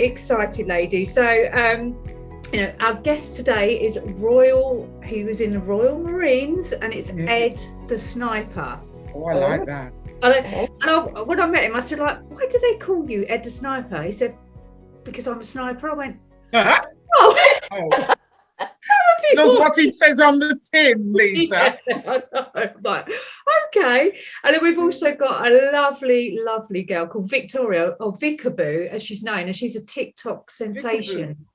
excited, ladies. So, our guest today is Royal. He was in the Royal Marines, and it's Ed the Sniper. Oh, I like that. And when I met him, I said, like, why do they call you Ed the Sniper? He said, because I'm a sniper. I went, oh. That's what it says on the tin, Lisa. Yeah, right. Okay. And then we've also got a lovely, lovely girl called Victoria, or Vickaboo, as she's known, and she's a TikTok sensation. Vickaboo.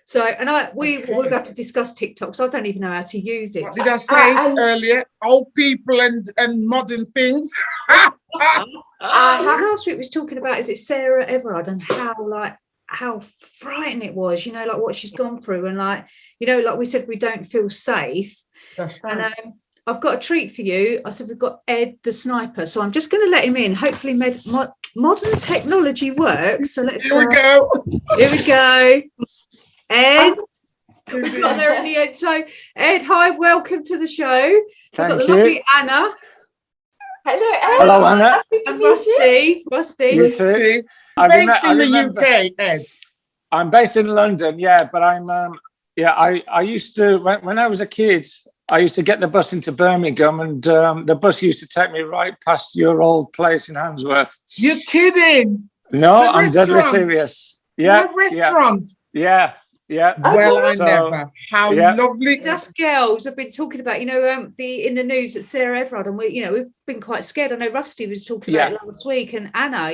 So, and we'll have to discuss TikTok, so I don't even know how to use it. What did I say earlier? Old people and modern things. Last week was talking about, is it Sarah Everard, and how frightening it was, like what she's gone through, and like we said, we don't feel safe. That's right. And I've got a treat for you. I said we've got Ed the Sniper, so I'm just going to let him in. Hopefully modern technology works. So let's Here we go. Ed, we've got there in the end. So Ed, hi, welcome to the show. Thank we've got the you. lovely Anna. Hello, Ed. Hello, Anna. Happy to meet you. Rusty. You too. Based in the UK, Ed. I'm based in London, but I'm I used to, when I was a kid, I used to get the bus into Birmingham, and the bus used to take me right past your old place in Handsworth. You're kidding? No, I'm deadly serious. Yeah. The restaurant. Yeah. Well, I never. How lovely. Us girls have been talking about, in the news that Sarah Everard, and we've been quite scared. I know Rusty was talking about it last week, and Anna,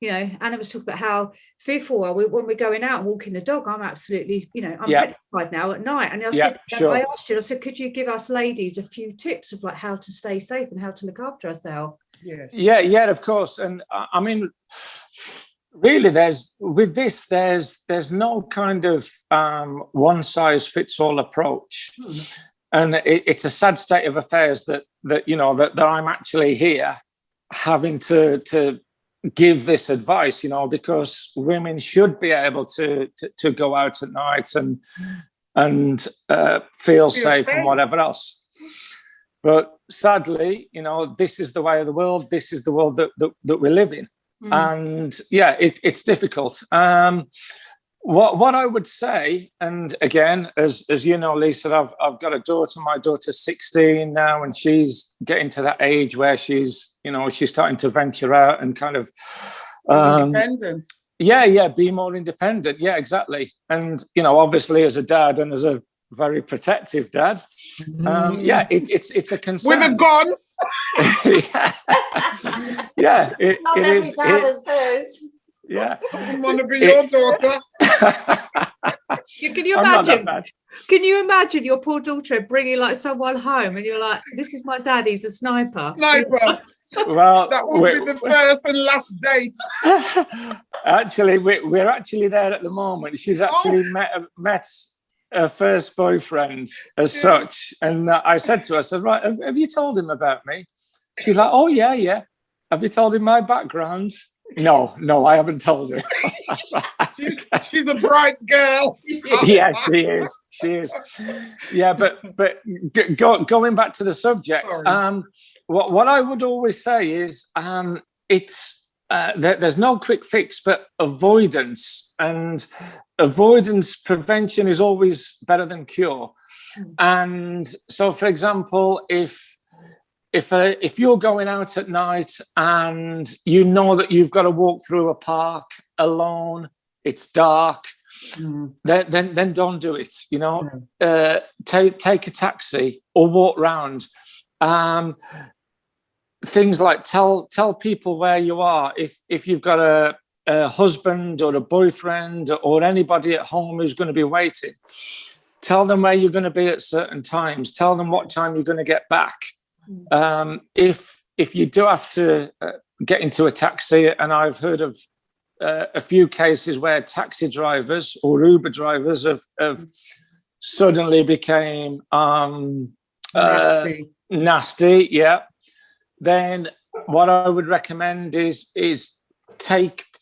Anna was talking about how fearful are we when we're going out and walking the dog. I'm absolutely, I'm petrified now at night. And I said, I asked you, I said, could you give us ladies a few tips of like how to stay safe and how to look after ourselves? Yes. Yeah, of course. And I mean, really, there's no kind of one size fits all approach. And it's a sad state of affairs that I'm actually here having to give this advice, because women should be able to go out at night and feel safe and whatever else. But sadly, this is the way of the world. This is the world that we live in. And it's difficult. What I would say, and again, as you know, Lisa, I've got a daughter. My daughter's 16 now, and she's getting to that age where she's starting to venture out and kind of independent. Be more independent. Yeah, exactly. And obviously, as a dad and as a very protective dad, it's a concern. With a gun. Not every dad has those. Yeah, I want to be your daughter. Can you imagine? Can you imagine your poor daughter bringing like someone home, and you're like, "This is my dad. He's a sniper." Well, that would be the first and last date. Actually, we're actually there at the moment. She's actually met her first boyfriend as such, and I said to her, I said, "Right, have you told him about me?" She's like, "Oh yeah. Have you told him my background?" No, I haven't told her. she's a bright girl. Yeah, she is. Yeah, but going back to the subject, what I would always say is there's no quick fix, but avoidance prevention is always better than cure. And so, for example, if you're going out at night and you know that you've got to walk through a park alone, it's dark, then don't do it. Take a taxi or walk round. Things like tell people where you are. If you've got a husband or a boyfriend or anybody at home who's going to be waiting, tell them where you're going to be at certain times. Tell them what time you're going to get back. If you do have to get into a taxi, and I've heard of a few cases where taxi drivers or Uber drivers have suddenly became nasty, then what I would recommend is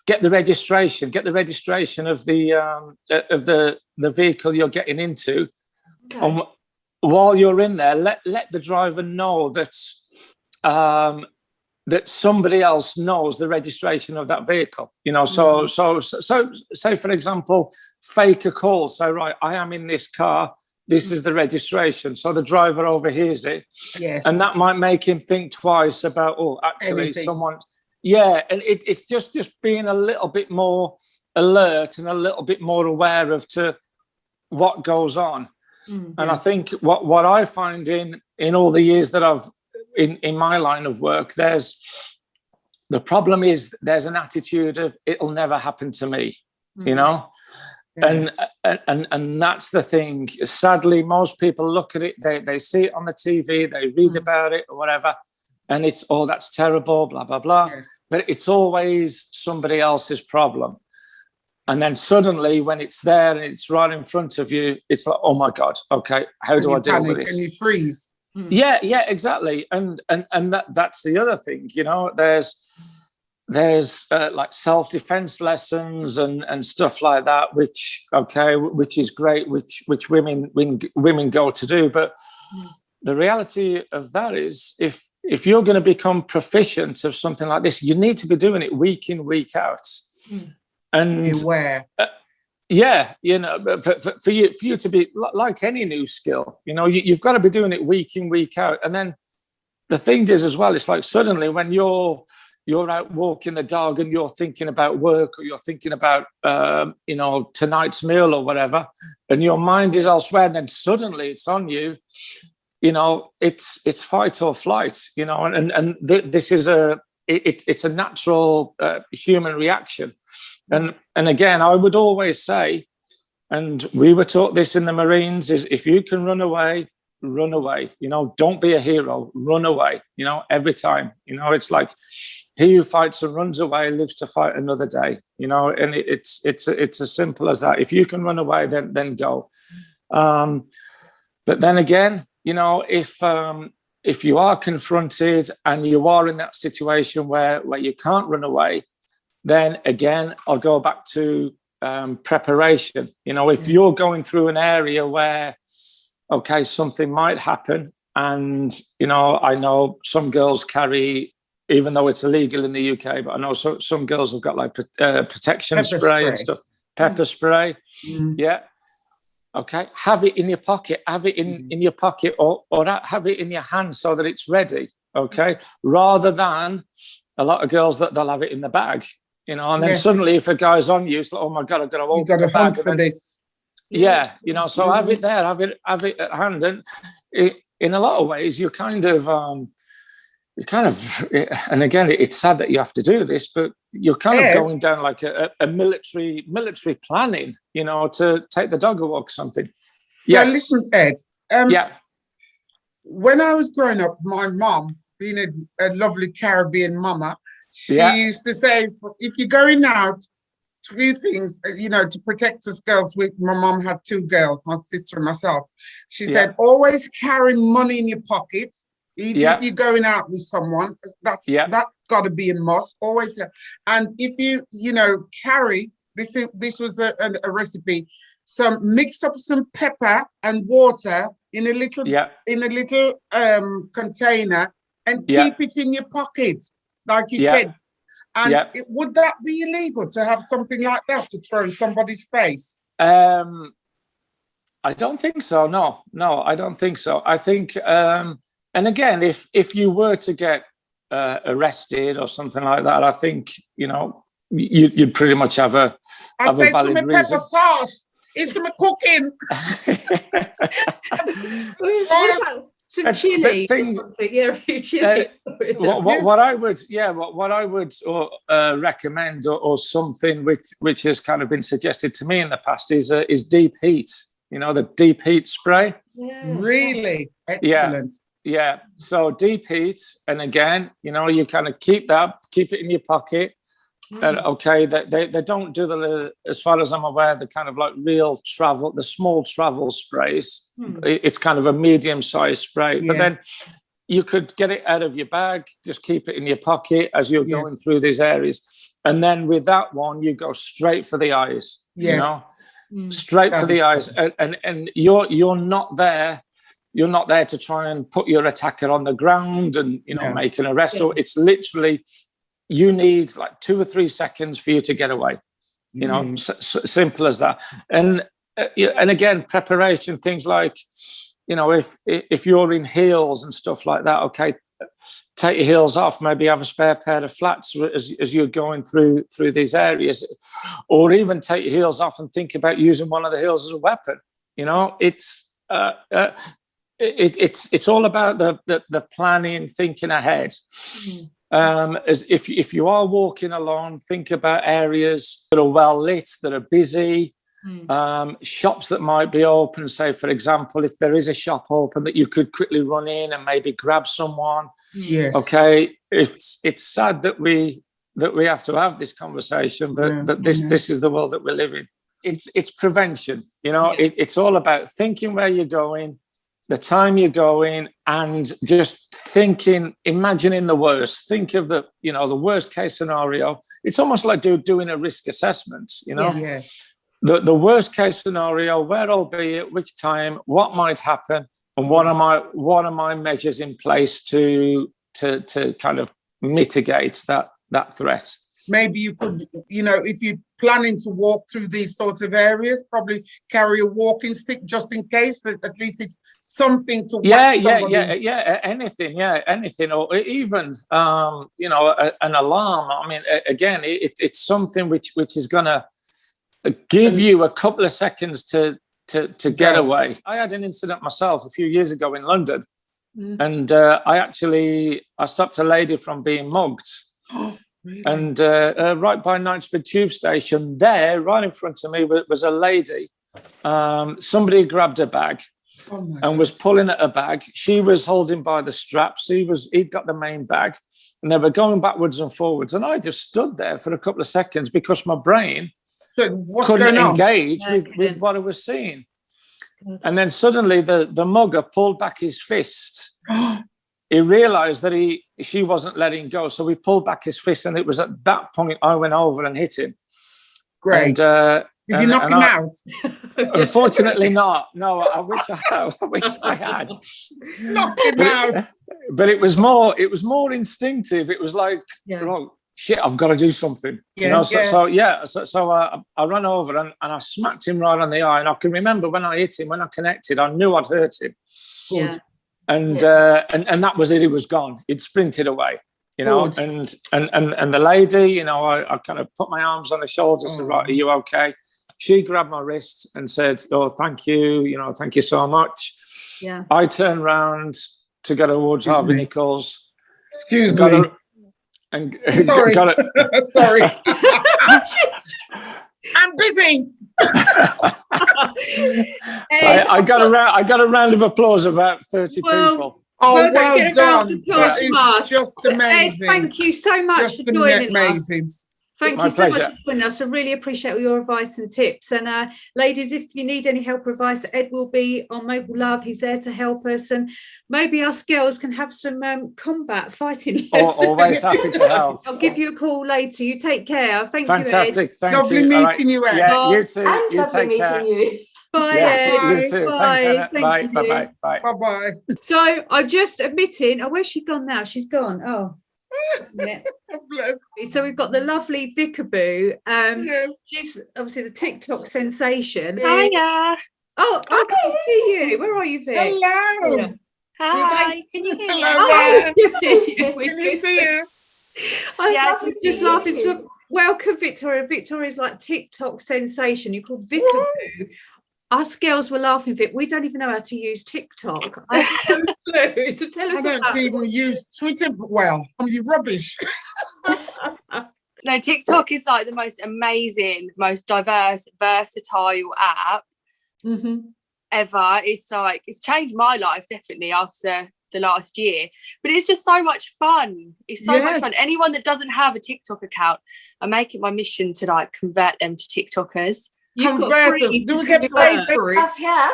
get the registration of the vehicle you're getting into. Okay. While you're in there, let the driver know that that somebody else knows the registration of that vehicle, you know. So say for example, fake a call, say, right, I am in this car, this is the registration, so the driver overhears it. Yes. And that might make him think twice about, oh, actually Anything. someone, and it's just being a little bit more alert and a little bit more aware of to what goes on. And I think what I find in all the years that I've in my line of work, there's an attitude of it'll never happen to me, you know. And that's the thing. Sadly, most people look at it, they see it on the TV, they read about it or whatever, and it's, oh, that's terrible, blah blah blah. But it's always somebody else's problem. And then suddenly, when it's there and it's right in front of you, it's like, oh my God, okay, how do I deal with this? And you freeze. Yeah, exactly. And that's the other thing, you know. There's like self-defense lessons and stuff like that, which is great, which women go to do. But the reality of that is, if you're going to become proficient of something like this, you need to be doing it week in, week out. And beware. You know, for you to be like any new skill, you know, you've got to be doing it week in, week out. And then the thing is as well, it's like suddenly when you're out walking the dog and you're thinking about work, or you're thinking about you know, tonight's meal or whatever, and your mind is elsewhere, and then suddenly it's on you. You know, it's fight or flight. You know, and this is it's a natural human reaction. And again, I would always say, and we were taught this in the Marines, is if you can run away, run away. You know, don't be a hero, run away. You know, every time. You know, it's like, he who fights and runs away lives to fight another day. You know, and it's as simple as that. If you can run away, then go. But then again, you know, if you are confronted and you are in that situation where you can't run away, then again, I'll go back to preparation. You know, if you're going through an area where, okay, something might happen, and, you know, I know some girls carry, even though it's illegal in the UK, but I know some girls have got like protection spray and stuff, pepper spray. Yeah. Okay. Have it in your pocket, have it in your pocket, or have it in your hand so that it's ready. Okay. Rather than a lot of girls that they'll have it in the bag. You know, and then suddenly if a guy's on you, it's like, oh my God, I've got to open the bag. Hunt for this. Yeah, you know, so have it there, have it at hand. And in a lot of ways, you kind of, and again, it's sad that you have to do this, but you're kind of going down like a military planning, you know, to take the dog a walk or something. Yes. Now listen, Ed. When I was growing up, my mum, being a lovely Caribbean mama, she used to say, if you're going out, 3 things, you know, to protect us girls. My mom had 2 girls, my sister and myself. She said, always carry money in your pockets, even if you're going out with someone. That's got to be a must. Always, and if you know, carry this. This was a recipe. Mix up some pepper and water in a little container, and keep it in your pocket. Like you said, and would that be illegal to have something like that to throw in somebody's face? I don't think so. No, I don't think so. I think, and again, if you were to get arrested or something like that, I think, you know, you'd pretty much have a valid reason. Pepper sauce. It's some cooking. Some chili or something, chili. What I would recommend, or something which has kind of been suggested to me in the past, is deep heat. You know, the deep heat spray. Really excellent. Yeah. So deep heat, and again, you know, you kind of keep it in your pocket. And they don't do the, as far as I'm aware, the kind of like real travel, the small travel sprays. It's kind of a medium-sized spray, but then you could get it out of your bag, just keep it in your pocket as you're going through these areas, and then with that one, you go straight for the eyes. You know, straight for the eyes, and you're not there. you're not there to try and put your attacker on the ground and, you know, make an arrest. So it's literally, you need like 2 or 3 seconds for you to get away. You know, simple as that. And again, preparation, things like, you know, if you're in heels and stuff like that, okay, take your heels off, maybe have a spare pair of flats as you're going through these areas, or even take your heels off and think about using one of the heels as a weapon. You know, it's all about the planning, thinking ahead. As if you are walking along, think about areas that are well lit, that are busy, shops that might be open. Say, for example, if there is a shop open that you could quickly run in and maybe grab someone. Yes. Okay. It's sad that we have to have this conversation, but this is the world that we live in. It's prevention. You know, it's all about thinking where you're going, the time you're going, and just thinking, imagining the worst. Think of the worst case scenario. It's almost like doing a risk assessment, you know. Yes. The worst case scenario, where I'll be at which time, what might happen, and what are my measures in place to kind of mitigate that threat. Maybe you could, you know, if you're planning to walk through these sorts of areas, probably carry a walking stick just in case. That at least it's something to whack somebody. Anything, or even you know, an alarm. I mean, again, it's something which is gonna give you a couple of seconds to get away. I had an incident myself a few years ago in London, and I stopped a lady from being mugged. Really? And right by Knightsbridge tube station, there, right in front of me, was a lady. Somebody grabbed her bag and was pulling at her bag. She was holding by the straps. He'd got the main bag, and they were going backwards and forwards. And I just stood there for a couple of seconds because my brain couldn't engage with what I was seeing. And then suddenly the mugger pulled back his fist. He realized that she wasn't letting go. So he pulled back his fist, and it was at that point I went over and hit him. Great. Did you knock him out? Unfortunately not. No, I wish I had. Knocked him out. But it was more instinctive. It was like, oh, shit, I've got to do something. So I ran over and I smacked him right on the eye. And I can remember when I hit him, when I connected, I knew I'd hurt him. Yeah. And that was it. He was gone. He'd sprinted away, you know. And the lady, you know, I kind of put my arms on her shoulders and said, right, are you okay? She grabbed my wrist and said, oh, thank you, you know, thank you so much. Yeah. I turned round to go towards Harvey Nichols. Excuse me. Sorry. Got it. Sorry. I'm busy. I got a round of applause of about 30 people. Oh, well done. That is just amazing. Thank you so much for joining us. Thank you so much for joining us. I really appreciate all your advice and tips. And ladies, if you need any help or advice, Ed will be on Mogul Love. He's there to help us. And maybe us girls can have some combat fighting. Always happy to help. I'll give you a call later. You take care. Thank Fantastic. you, Ed. Lovely meeting you, Ed. Yeah, you too. And you lovely take care. meeting you. Bye, yes, Ed. You too. Bye. Thanks, Anna. Bye. Thank Bye. Bye. Bye. So I'm just admitting, where's she gone now? She's gone. Oh. Yeah. Bless. So we've got the lovely Vickaboo. Yes. She's obviously the TikTok sensation. Hiya. Oh, I can see you. Where are you, Vic? Hello. Yeah. Hi. Can you hear me? Hello. We Can you see us? I was just laughing. you. So, welcome, Victoria. Victoria's like TikTok sensation. You're called Vickaboo. Us girls were laughing, Vic. We don't even know how to use TikTok. I have no clue. So tell us I don't even use Twitter well. I'm rubbish. No, TikTok is like the most amazing, most diverse, versatile app ever. It's changed my life definitely after the last year. But it's just so much fun. It's so much fun. Anyone that doesn't have a TikTok account, I make it my mission to like convert them to TikTokers. Convert us. Do we get paid for it? Yeah.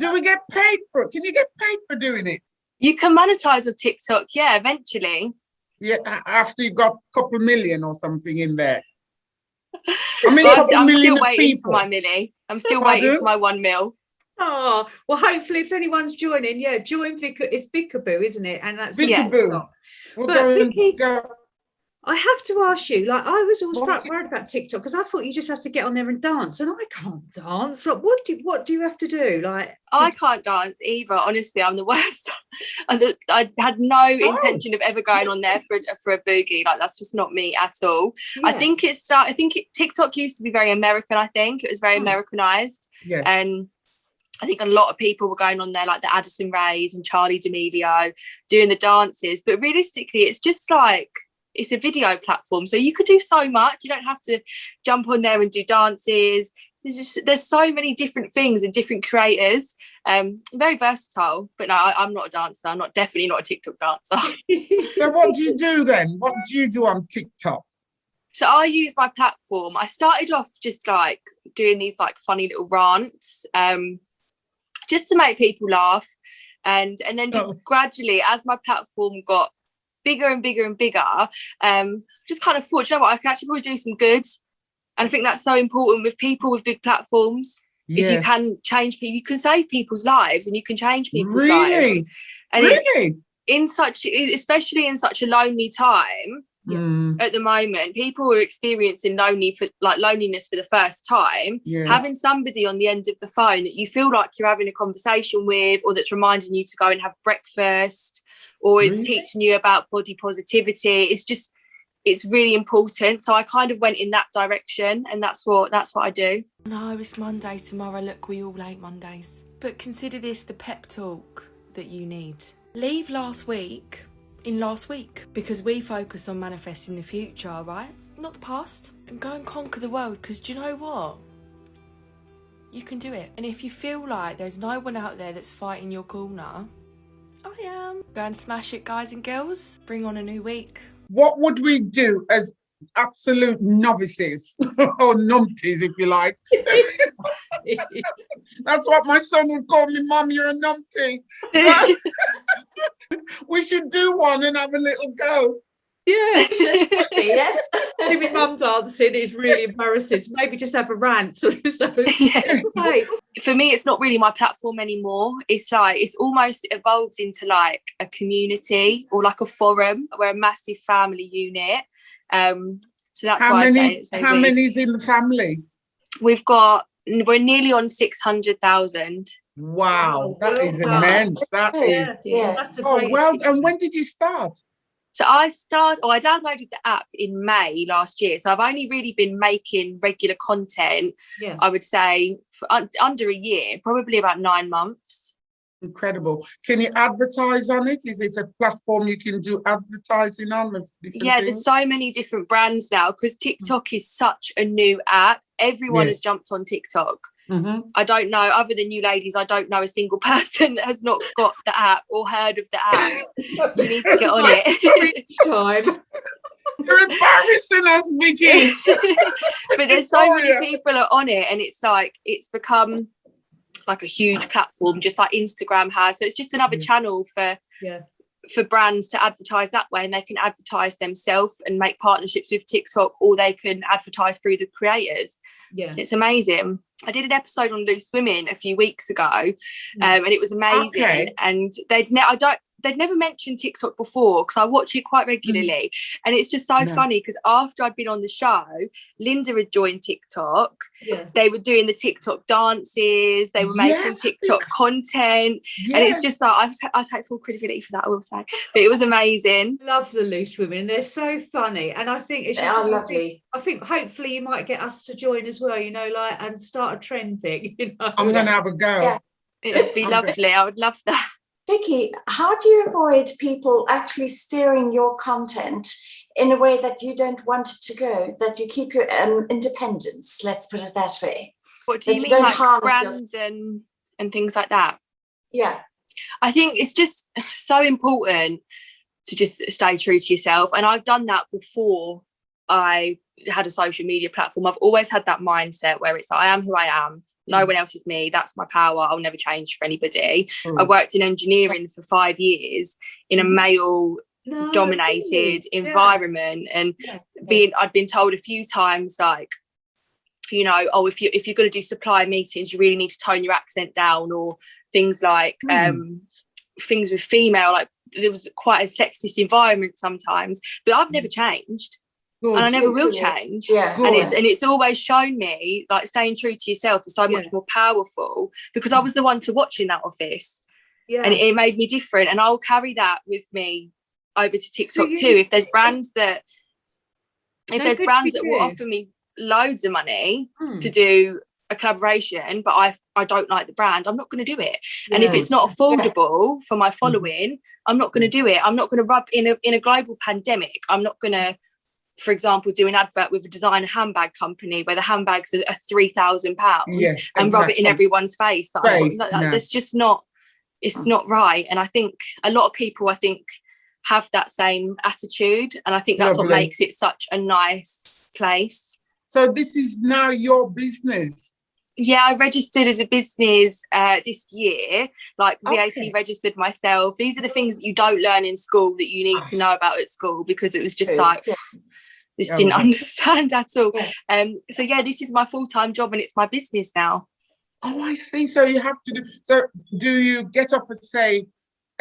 Do we get paid for it? Can you get paid for doing it? You can monetize with TikTok, yeah, eventually. Yeah, after you got a couple million or something in there. I mean, I'm still waiting for my milli. I'm still waiting for my 1 mil. Oh, well, hopefully if anyone's joining, join it's Vickaboo, isn't it? And that's Vickaboo. We'll but Vicky, go. I have to ask you, like, I was always What's worried about TikTok because I thought you just have to get on there and dance, and I can't dance. Like, what do you have to do? Like, I can't dance either. Honestly, I'm the worst. I had no intention of ever going on there for a boogie. Like, that's just not me at all. Yeah. I think TikTok used to be very American. I think it was very Americanized. Yeah. And I think a lot of people were going on there, like the Addison Rays and Charlie D'Amelio, doing the dances. But realistically, it's just like, it's a video platform. So you could do so much. You don't have to jump on there and do dances. There's so many different things and different creators. Very versatile. But no, I'm not a dancer. I'm definitely not a TikTok dancer. So what do you do then? What do you do on TikTok? So I use my platform. I started off just like doing these like funny little rants, just to make people laugh. And then just gradually, as my platform got bigger and bigger and bigger, just kind of thought, you know what, I can actually probably do some good. And I think that's so important with people with big platforms. Is you can change people, you can save people's lives and you can change people's lives. And especially in such a lonely time at the moment, people are experiencing loneliness for the first time. Having somebody on the end of the phone that you feel like you're having a conversation with, or that's reminding you to go and have breakfast, or is teaching you about body positivity, it's really important. So I kind of went in that direction, and that's what I do. No, it's Monday tomorrow. Look, we all hate Mondays. But consider this the pep talk that you need. Leave last week in last week, because we focus on manifesting the future, right? Not the past. And go and conquer the world, because do you know what? You can do it. And if you feel like there's no one out there that's fighting your corner, I am. Go and smash it, guys and girls. Bring on a new week. What would we do as absolute novices or numpties, if you like? That's what my son would call me. Mum, you're a numpty. We should do one and have a little go. Yeah. Yes. Maybe mum dancing is really embarrassing. So maybe just have a rant or just have a For me, it's not really my platform anymore. It's like it's almost evolved into like a community or like a forum. We're a massive family unit. So that's how many's in the family? We're nearly on 600,000. Wow, that is immense. That is. That's a great. Well, and when did you start? So I downloaded the app in May last year. So I've only really been making regular content, I would say, for under a year, probably about 9 months. Incredible. Can you advertise on it? Is it a platform you can do advertising on? There's so many different brands now because TikTok is such a new app. Everyone has jumped on TikTok. I don't know, other than you ladies, I don't know a single person that has not got the app or heard of the app. You need to get on it. You're embarrassing us, Vicky. But there's so many people are on it, and it's like it's become like a huge platform, just like Instagram has. So it's just another channel for brands to advertise that way, and they can advertise themselves and make partnerships with TikTok, or they can advertise through the creators. It's amazing. I did an episode on loose women a few weeks ago, and it was amazing. And they'd never mentioned TikTok before, because I watch it quite regularly, and it's just so funny because after I'd been on the show, Linda had joined TikTok. They were doing the TikTok dances, they were making TikTok content, and it's just like I take full credibility for that, I will say. But it was amazing. Love the loose women, they're so funny, and I think it's just lovely. I think hopefully you might get us to join as well, like, and start a trend thing. I'm gonna have a go. It'd be lovely. I would love that. Vicky, how do you avoid people actually steering your content in a way that you don't want it to go, that you keep your independence, let's put it that way? What do you mean, like brands and things like that? Yeah. I think it's just so important to just stay true to yourself. And I've done that before I had a social media platform. I've always had that mindset where it's like, I am who I am. No one else is me. That's my power. I'll never change for anybody. I worked in engineering for 5 years in a male dominated environment, and I'd been told a few times, like, you know, oh, if you're going to do supplier meetings, you really need to tone your accent down, or things like things with female, like there was quite a sexist environment sometimes, but I've never changed. Good. And I never will change. Yeah. And it's always shown me, like, staying true to yourself is so much more powerful, because I was the one to watch in that office. Yeah. And it made me different. And I'll carry that with me over to TikTok too. If there's brands that will offer me loads of money to do a collaboration, but I don't like the brand, I'm not going to do it. And if it's not affordable for my following, I'm not going to do it. I'm not going to rub in a global pandemic. I'm not going to, for example, do an advert with a designer handbag company where the handbags are £3,000 and rub it in everyone's face. That's just not, it's not right. And I think a lot of people, have that same attitude, and I think that's what makes it such a nice place. So this is now your business? Yeah, I registered as a business this year, like VAT registered myself. These are the things that you don't learn in school that you need to know about at school, because it was just just didn't understand at all. So yeah, this is my full-time job and it's my business now. Oh, I see. So you have to do, so do you get up at, say,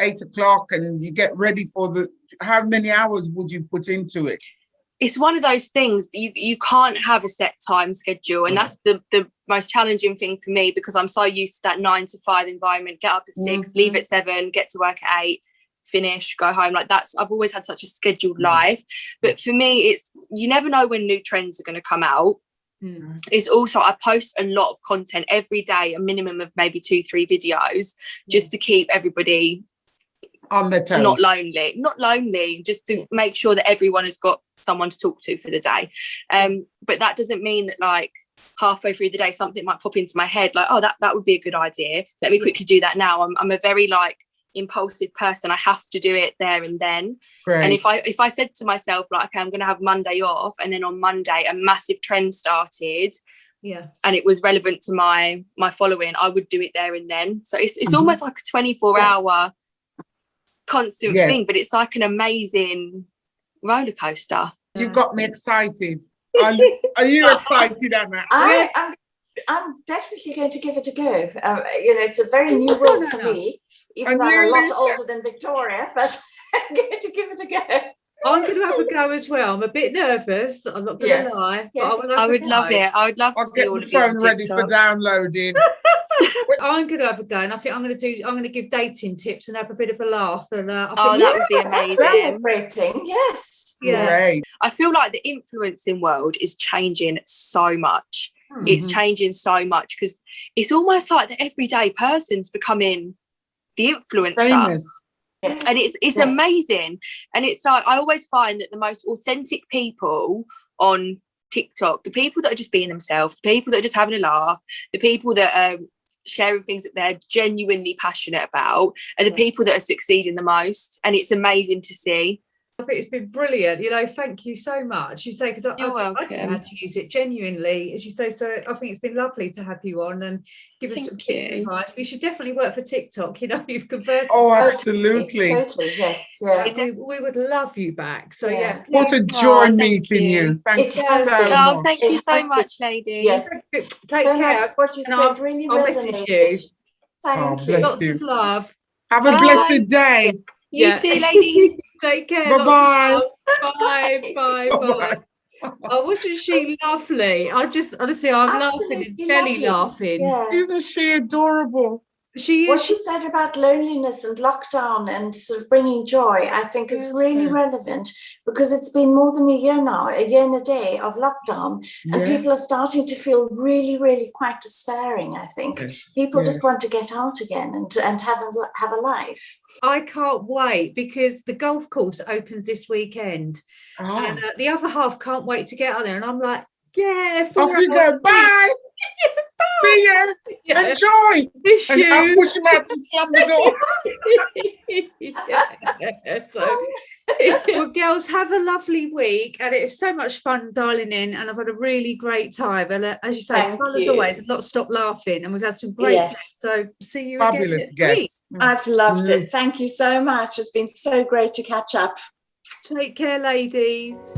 8 o'clock and you get ready for how many hours would you put into it? It's one of those things that you can't have a set time schedule, and that's the most challenging thing for me, because I'm so used to that 9 to 5 environment. Get up at 6, leave at 7, get to work at 8, finish, go home. Like I've always had such a scheduled life. But for me, it's, you never know when new trends are going to come out. It's also, I post a lot of content every day, a minimum of maybe 2-3 videos, just to keep everybody on their toes. Not lonely, just to make sure that everyone has got someone to talk to for the day. But that doesn't mean that, like, halfway through the day something might pop into my head, like, oh, that would be a good idea, let me quickly do that now. I'm a very, like, impulsive person. I have to do it there and then. Great. And if I said to myself, like, okay, I'm going to have Monday off, and then on Monday a massive trend started, and it was relevant to my following, I would do it there and then. So it's almost like a 24-hour constant thing, but it's like an amazing roller coaster. You've got me excited. Are you excited, Anna? I'm definitely going to give it a go. It's a very new world for me, even though I'm a lot older than Victoria, but I'm going to give it a go. I'm going to have a go as well. I'm a bit nervous, I'm not going to lie. But I would love it. I would love to see all of you on TikTok. I'll get the phone ready for downloading. I'm going to have a go, and I think I'm going to give dating tips and have a bit of a laugh. And that would be amazing. That's a great thing. Yes. Great. I feel like the influencing world is changing so much. It's changing so much, because it's almost like the everyday person's becoming the influencer. Famous. Yes. And it's amazing. And it's like, I always find that the most authentic people on TikTok, the people that are just being themselves, the people that are just having a laugh, the people that are sharing things that they're genuinely passionate about, are the people that are succeeding the most. And it's amazing to see. I think it's been brilliant. Thank you so much. You say, because I had to use it genuinely, as you say. So I think it's been lovely to have you on and give us some tips and advice. We should definitely work for TikTok. You've converted. Oh, absolutely. Totally, yes. Yeah. We would love you back. So what a joy meeting you. Thank you so much. Thank you so much, ladies. Yes. Take care. What you said really resonated. Thank you. Lots of love. Have a blessed day. You too, ladies. Take care. Bye-bye. Bye. Oh, wasn't she lovely? I'm laughing and belly laughing. Yeah. Isn't she adorable? What she said about loneliness and lockdown and sort of bringing joy, I think is really relevant, because it's been more than a year now, a year and a day of lockdown, and people are starting to feel really, really quite despairing, I think. People just want to get out again and have a life. I can't wait, because the golf course opens this weekend, and the other half can't wait to get out there, and I'm like, off you go, bye. See you. Enjoy. And I'll push him out to slam the door. Well, girls, have a lovely week, and it's so much fun dialing in, and I've had a really great time, and as you say, fun as always, I've not stopped laughing, and we've had some great guests, so see you fabulous again guests. I've loved it. Thank you so much. It's been so great to catch up. Take care, ladies.